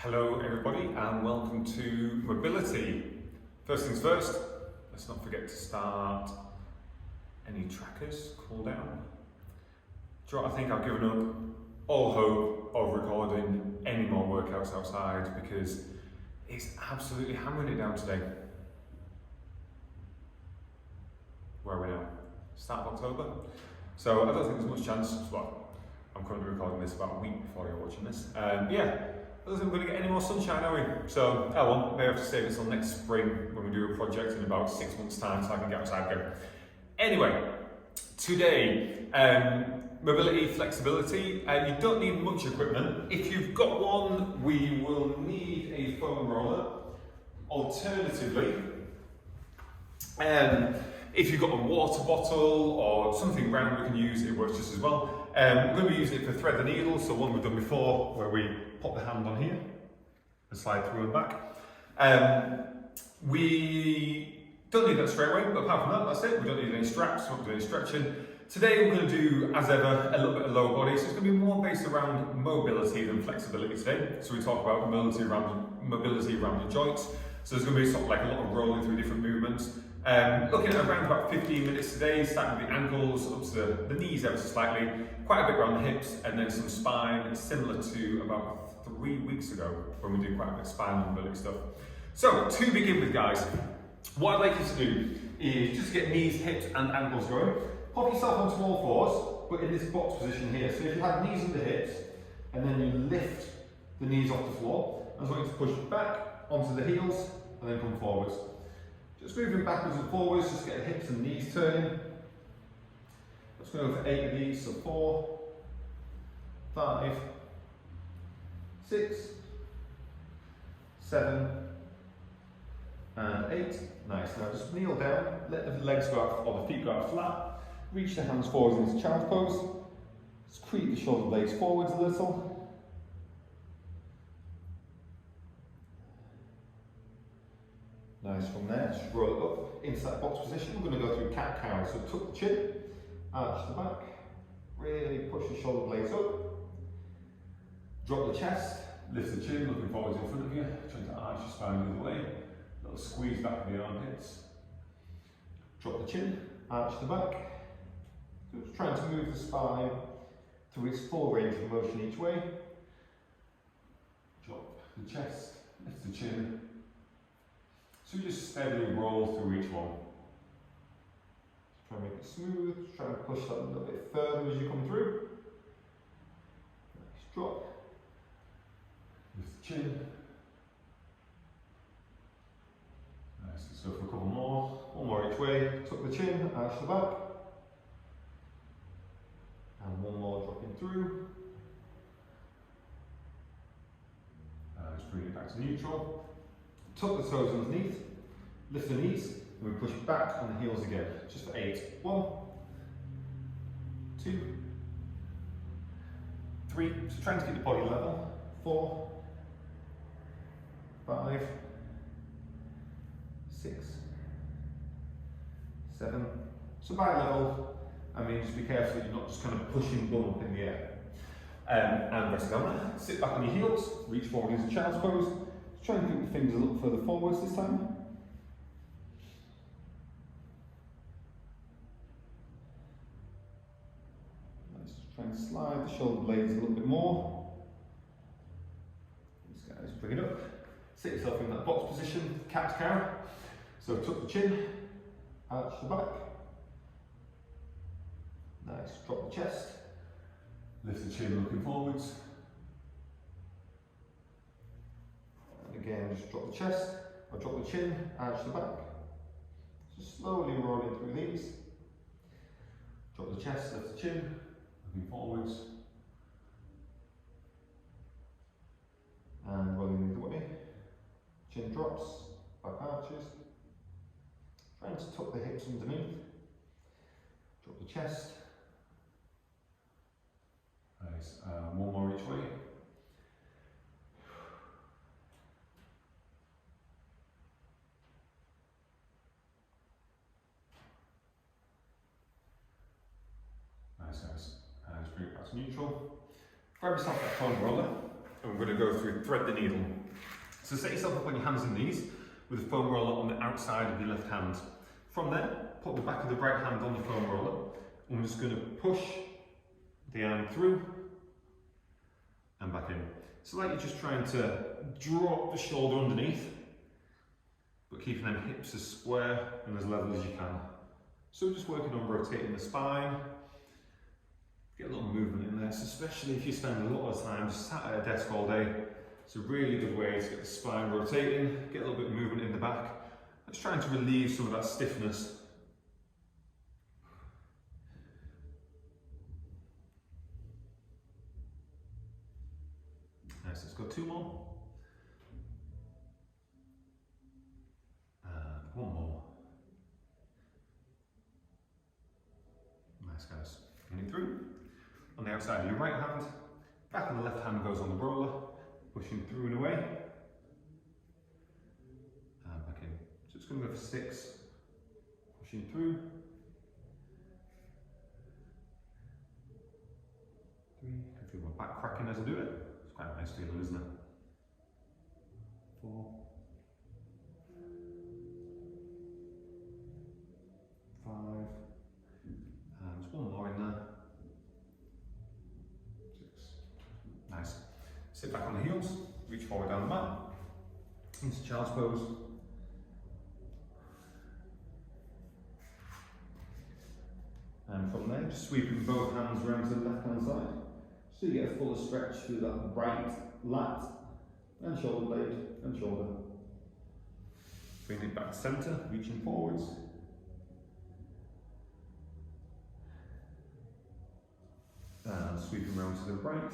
Hello everybody and welcome to Mobility. First things first, let's not forget to start any trackers, cool down. Do you know what, I think I've given up all hope of recording any more workouts outside because it's absolutely hammering it down today. Where are we now? Start of October. So I don't think there's much chance, well, I'm currently recording this about a week before you're watching this. I don't think we're going to get any more sunshine, are we? So, well, maybe I have to save this till next spring when we do a project in about 6 months' time so I can get outside again. Anyway, today, mobility, flexibility. You don't need much equipment. If you've got one, we will need a foam roller. Alternatively, if you've got a water bottle or something round we can use, it works just as well. We're going to be using it for thread the needle, so one we've done before where we pop the hand on here and slide through and back. We don't need that straight away, but apart from that, that's it. We don't need any straps, we don't do any stretching. Today we're going to do, as ever, a little bit of lower body, so it's going to be more based around mobility than flexibility today. So we talk about mobility around the joints. So there's going to be sort of like a lot of rolling through different movements. Looking at around about 15 minutes today, starting with the ankles up to the knees ever so slightly, quite a bit around the hips, and then some spine, similar to about 3 weeks ago when we did quite a bit of spine mobility stuff. So to begin with, guys, what I'd like you to do is just get knees, hips and ankles going. Pop yourself onto all fours, but in this box position here. So if you have knees under hips, and then you lift the knees off the floor, I just want you to push back onto the heels, and then come forwards. Just moving backwards and forwards, just get the hips and knees turning. Let's go for 8 of these, so 4, 5, 6, 7, and 8. Nice, now just kneel down, let the legs go out, or the feet go out flat. Reach the hands forwards into child's pose. Just creep the shoulder blades forwards a little. Nice, from there, just roll it up into that box position. We're going to go through cat-cow, so tuck the chin, arch the back, really push the shoulder blades up, drop the chest, lift the chin, looking forwards in front of you, trying to arch the spine the other way, little squeeze back of the armpits, drop the chin, arch the back, so just trying to move the spine through its full range of motion each way, drop the chest, lift the chin. So you just steadily roll through each one. Try and make it smooth, try and push that a little bit further as you come through. Nice drop. Lift the chin. Nice, let's go for a couple more. One more each way, tuck the chin, arch the back. And one more dropping through. Just bring it back to neutral. Tuck the toes underneath, lift the knees, and we push back on the heels again, just for 8. 1, 2, 3, so trying to keep the body level. 4, 5, 6, 7, so by level, I mean just be careful that you're not just kind of pushing bum up in the air. And rest down there, sit back on your heels, reach forward into child's pose. Try and keep the fingers a little further forwards this time. Let's just try and slide the shoulder blades a little bit more. These guys, bring it up. Sit yourself in that box position, cat-cow. So tuck the chin, arch the back. Nice, drop the chest. Lift the chin looking forwards. Again, just drop the chest, or drop the chin, arch the back. Just slowly rolling through these. Drop the chest, lift the chin, looking forwards. And rolling the other way. Chin drops, back arches. Trying to tuck the hips underneath. Drop the chest. Nice, one more each way. Nice. Just bring it back to neutral. Grab yourself that foam roller. and we're going to go through thread the needle. So set yourself up on your hands and knees with the foam roller on the outside of your left hand. From there, put the back of the right hand on the foam roller, and we're just going to push the arm through and back in. So like you're just trying to drop the shoulder underneath, but keeping them hips as square and as level as you can. So we're just working on rotating the spine. Get a little movement in there, so especially if you spend a lot of time just sat at a desk all day. It's a really good way to get the spine rotating, get a little bit of movement in the back. Just trying to relieve some of that stiffness. Nice, let's go 2 more. And 1 more. Nice guys. Coming through. On the outside of your right hand, back of the left hand goes on the roller, pushing through and away. And back in. So it's going to go for 6, pushing through. 3, I can feel my back cracking as I do it. It's quite a nice feeling, isn't it? 4, 5, and there's 1 more in there. 6. Nice. Sit back on the heels, reach forward down the mat, into child's pose. And from there, just sweeping both hands around to the left hand side, so you get a fuller stretch through that right lat, and shoulder blade, and shoulder. Bring it back to centre, reaching forwards. And sweeping around to the right.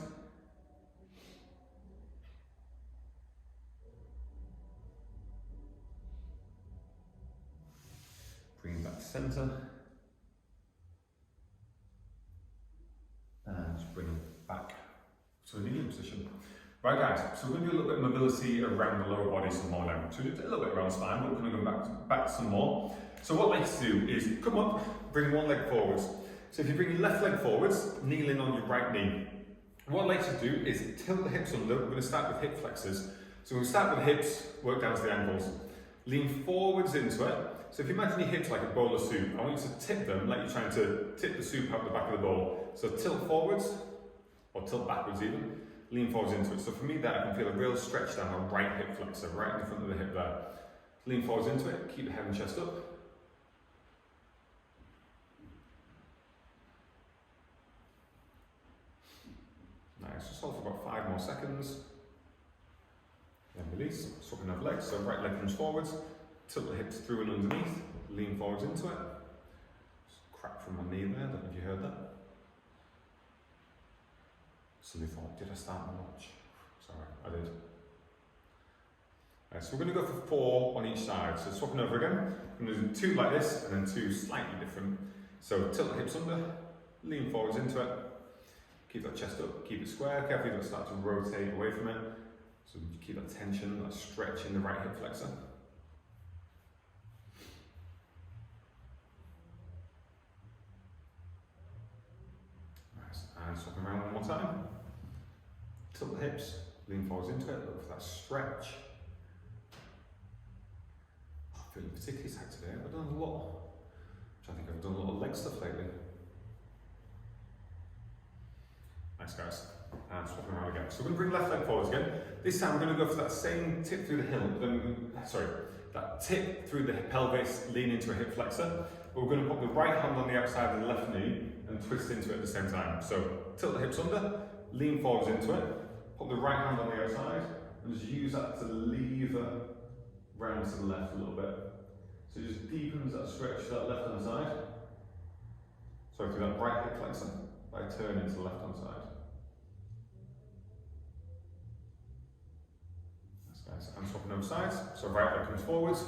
Bring it back to centre. And just bring it back to the kneeling position. Right guys, so we're going to do a little bit of mobility around the lower body some more now. So we did a little bit around the spine, but we're going to go back some more. So what I like to do is come up, bring one leg forwards. So if you bring your left leg forwards, kneeling on your right knee. What I like to do is tilt the hips under. We're going to start with hip flexors. So we'll start with the hips, work down to the ankles. Lean forwards into it. So if you imagine your hips like a bowl of soup, I want you to tip them like you're trying to tip the soup out the back of the bowl. So tilt forwards, or tilt backwards even, lean forwards into it. So for me there, I can feel a real stretch down my right hip flexor, right in the front of the hip there. Lean forwards into it, keep the head and chest up. Nice, just hold for about 5 more seconds. Then release, swapping over legs, so right leg comes forwards, tilt the hips through and underneath, lean forwards into it. Just crack from my knee there, don't know if you heard that. Suddenly thought, did I start my watch? Sorry, I did. Right, so we're going to go for 4 on each side, so swapping over again. I'm going to do 2 like this, and then 2 slightly different. So tilt the hips under, lean forwards into it, keep that chest up, keep it square, carefully don't start to rotate away from it. So you keep that tension, that stretch in the right hip flexor. Nice, and swapping around one more time. Tilt the hips, lean forwards into it, look for that stretch. Oh, I'm feeling particularly tight today. I've done a lot. I think I've done a lot of leg stuff lately. Nice guys, and swapping around again. So we're going to bring left leg forwards again. This time we're going to go for that same tip through the heel, that tip through the pelvis, lean into a hip flexor. But we're going to put the right hand on the outside of the left knee and twist into it at the same time. So tilt the hips under, lean forwards into it, put the right hand on the outside, and just use that to lever round to the left a little bit. So it just deepens that stretch to that left hand side. So through that right hip flexor by turning to the left hand side. Nice, and swapping over sides. So right leg comes forwards,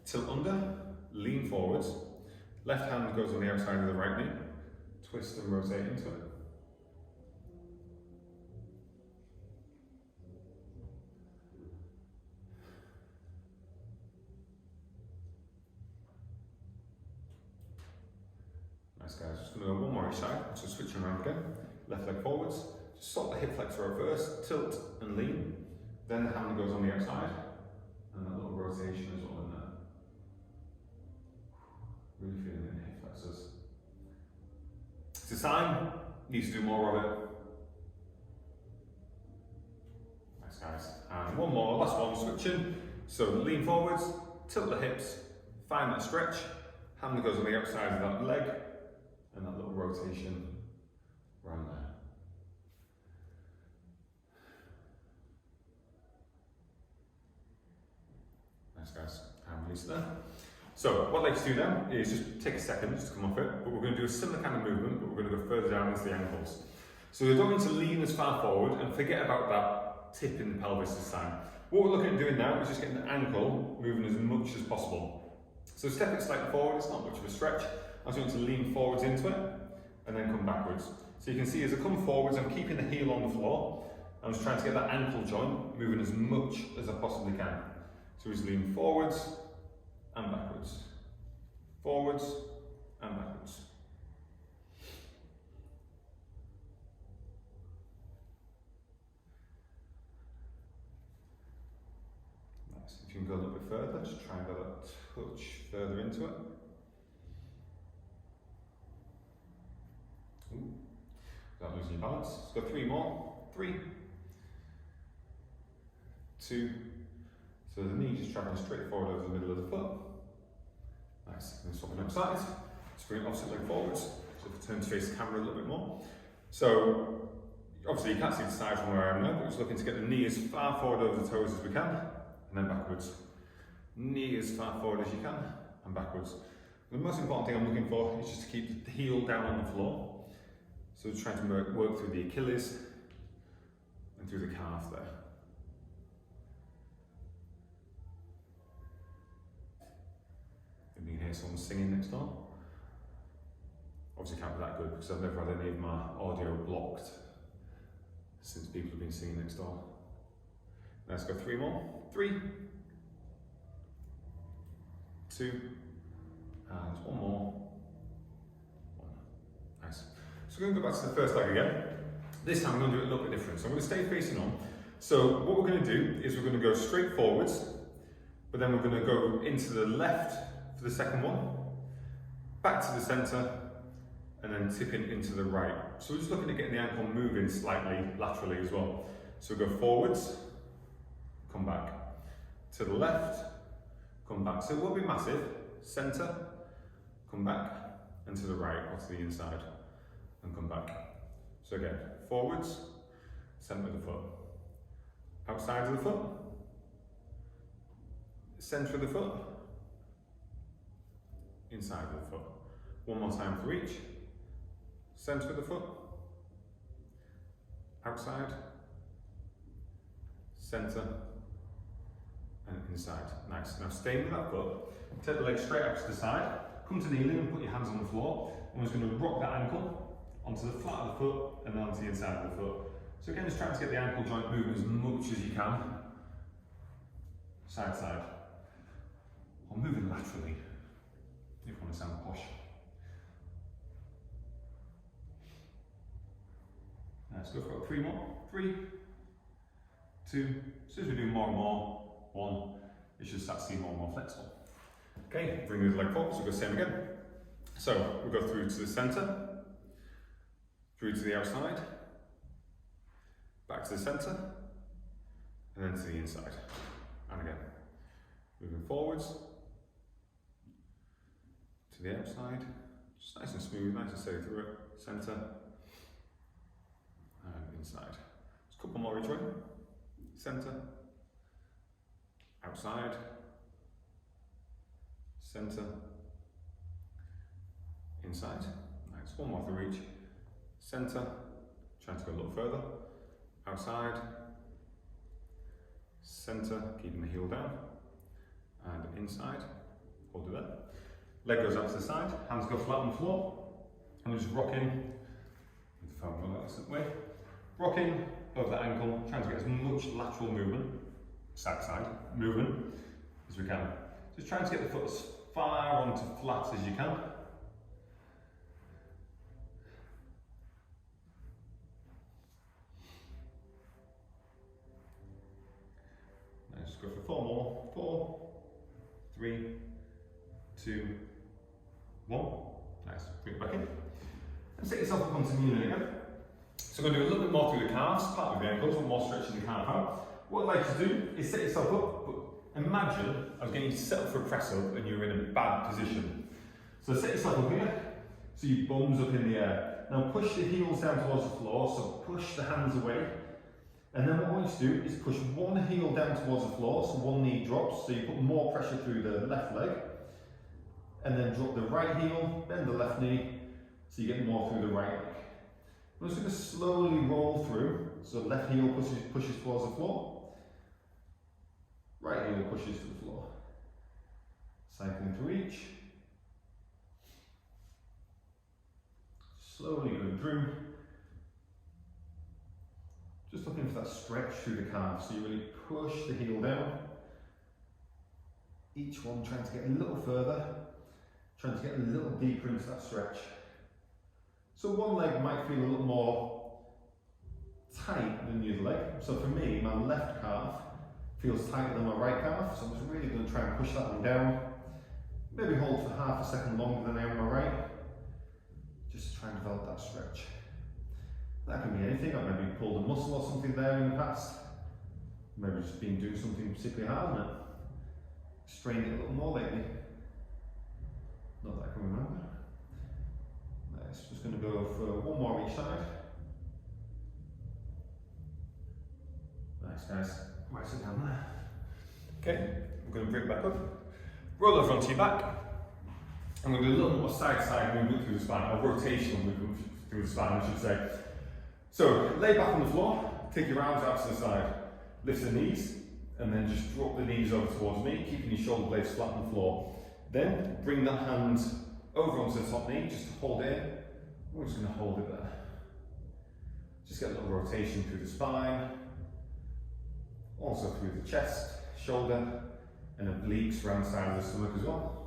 tilt under, lean forwards. Left hand goes on the outside of the right knee. Twist and rotate into it. Nice guys, just going to go one more each side. So switching around again. Left leg forwards, sort the hip flexor out first, tilt and lean, then the hand goes on the outside, and that little rotation as well in there. Really feeling it in the hip flexors. It's a sign, needs to do more of it. Nice guys. And one more, last one, switching. So lean forwards, tilt the hips, find that stretch, hand that goes on the outside of that leg, and that little rotation around there. Nice guys, and release there. So what I'd like to do now is just take a second just to come off it, but we're going to do a similar kind of movement, but we're going to go further down into the ankles. So we don't need to lean as far forward and forget about that tip in the pelvis this time. What we're looking at doing now is just getting the ankle moving as much as possible. So step it slightly forward, it's not much of a stretch. I just want to lean forwards into it and then come backwards. So you can see as I come forwards, I'm keeping the heel on the floor. I'm just trying to get that ankle joint moving as much as I possibly can. So we just lean forwards and backwards. Forwards and backwards. Nice. If you can go a little bit further, just try and go a touch further into it. Ooh. Without losing your balance. Let's go 3 more. 3, 2. So the knee just travelling straight forward over the middle of the foot. Nice. And then swapping upside. Just bring it opposite leg forwards. So if I turn to face the camera a little bit more. So obviously you can't see the side from where I am now, but we're just looking to get the knee as far forward over the toes as we can, and then backwards. Knee as far forward as you can, and backwards. The most important thing I'm looking for is just to keep the heel down on the floor. So just trying to work through the Achilles and through the calf there. You can hear someone singing next door. Obviously can't be that good because I've never had any of my audio blocked since people have been singing next door. Now let's go 3 more. 3, 2, and 1 more. 1. Nice. So we're going to go back to the first leg again. This time we're going to do it a little bit different. So I'm going to stay facing on. So what we're going to do is we're going to go straight forwards, but then we're going to go into the left for the second one, back to the centre, and then tipping into the right. So we're just looking at getting the ankle moving slightly laterally as well. So we go forwards, come back, to the left, come back. So it will be massive, centre, come back, and to the right or to the inside, and come back. So again, forwards, centre of the foot, outside of the foot, centre of the foot, inside of the foot. One more time for each. Centre of the foot, outside, centre, and inside. Nice. Now staying with that foot, take the leg straight out to the side, come to kneeling and put your hands on the floor. And we're just going to rock that ankle onto the flat of the foot and then onto the inside of the foot. So again, just trying to get the ankle joint moving as much as you can. Side to side. Or moving laterally, if you want to sound posh. Let's go for 3 more. 3, 2. As soon as we do more and more, 1, it should start to seem more and more flexible. Okay, bring the leg forward, so we'll go same again. So we'll go through to the centre, through to the outside, back to the centre, and then to the inside. And again, moving forwards, to the outside, just nice and smooth, nice and steady through it, centre, and inside. Just a couple more each way. Centre, outside, centre, inside. Nice. 1 more through each. Centre, trying to go a little further. Outside, centre, keeping the heel down, and inside. Hold it there. Leg goes up to the side, hands go flat on the floor, and we're just rocking with the phone relaxed way. Rocking over the ankle, trying to get as much lateral movement, side to side movement as we can. Just trying to get the foot as far onto flat as you can. just go for 4 more. 4, 3, 2, 1. Nice. Bring it back in. And set yourself up onto the unit again. So I'm going to do a little bit more through the calves, part of the ankles, one more stretching the calf out. What I'd like to do is set yourself up, but imagine I was getting you set up for a press up and you're in a bad position. So set yourself up here, so your bum's up in the air. Now push the heels down towards the floor, so push the hands away. And then what I want you to do is push one heel down towards the floor, so one knee drops, so you put more pressure through the left leg. And then drop the right heel, bend the left knee, so you get more through the right leg. I'm just going to slowly roll through, so left heel pushes towards the floor, right heel pushes to the floor. Cycling through each. Slowly going through. Just looking for that stretch through the calf, so you really push the heel down. Each one trying to get a little further, trying to get a little deeper into that stretch. So one leg might feel a little more tight than the other leg. So for me, my left calf feels tighter than my right calf, so I'm just really going to try and push that one down. Maybe hold for half a second longer than I am on my right. Just try and develop that stretch. That can be anything. I've maybe pulled a muscle or something there in the past. Maybe just been doing something particularly hard on it. Strained it a little more lately. Not that I can remember. Nice. Just going to go for one more each side. Nice, guys. Right, sit down there. Okay, I'm going to bring it back up. Roll over onto your back. I'm going to do a little more side-to-side movement through the spine, or rotational movement through the spine, I should say. So, lay back on the floor, take your arms out to the side, lift the knees, and then just drop the knees over towards me, keeping your shoulder blades flat on the floor. Then, bring that hand over onto the top knee, just to hold it in. We're just going to hold it there. Just get a little rotation through the spine, also through the chest, shoulder, and obliques around the side of the stomach as well.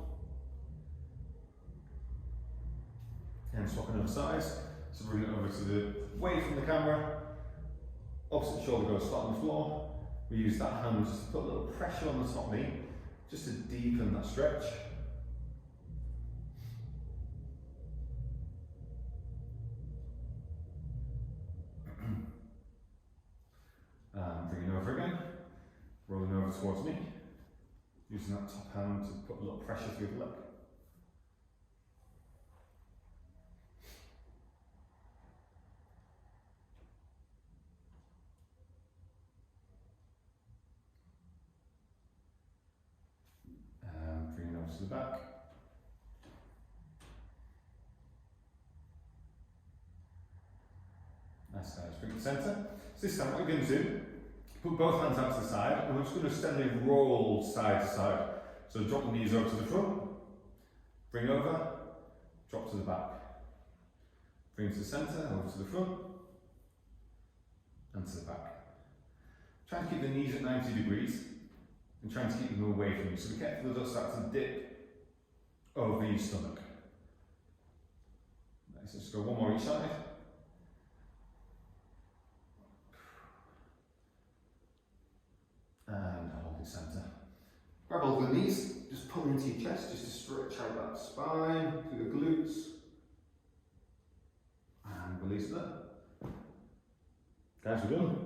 And swapping over sides, so bring it over to the away from the camera. Opposite shoulder goes flat on the floor. We use that hand just to put a little pressure on the top knee, just to deepen that stretch. And bring it over again, rolling over towards me, using that top hand to put a little pressure through the leg. And bring it over to the back. Nice, guys. Bring it to the centre. So this time what we're going to do, put both hands out to the side, and we're just going to steadily roll side to side. So drop the knees over to the front, bring over, drop to the back. Bring to the centre, over to the front, and to the back. Try to keep the knees at 90 degrees, and try to keep them away from you. So be careful they don't start to dip over your stomach. Nice, let's go one more each side. And hold it centre. Grab hold of the knees, just pull into your chest, just to stretch out that spine, through the glutes. And release that. Guys, we're done.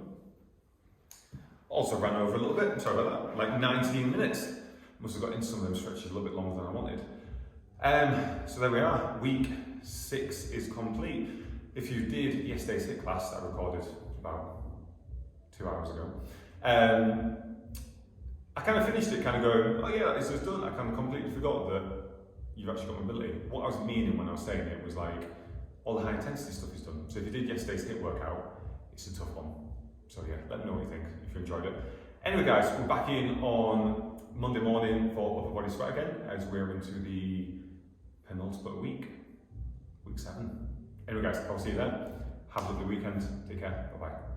Also ran over a little bit, sorry about that, like 19 minutes. Must have got into some of them stretches a little bit longer than I wanted. So there we are, week 6 is complete. If you did yesterday's HIIT class that I recorded about 2 hours ago, I kind of finished it kind of going, oh yeah, this is done. I kind of completely forgot that you've actually got mobility. What I was meaning when I was saying it was like, all the high intensity stuff is done. So if you did yesterday's HIIT workout, it's a tough one. So yeah, let me know what you think, if you enjoyed it. Anyway guys, we're back in on Monday morning for Upper Body Sweat again, as we're into the penultimate week, week 7. Anyway guys, I'll see you then. Have a lovely weekend. Take care. Bye-bye.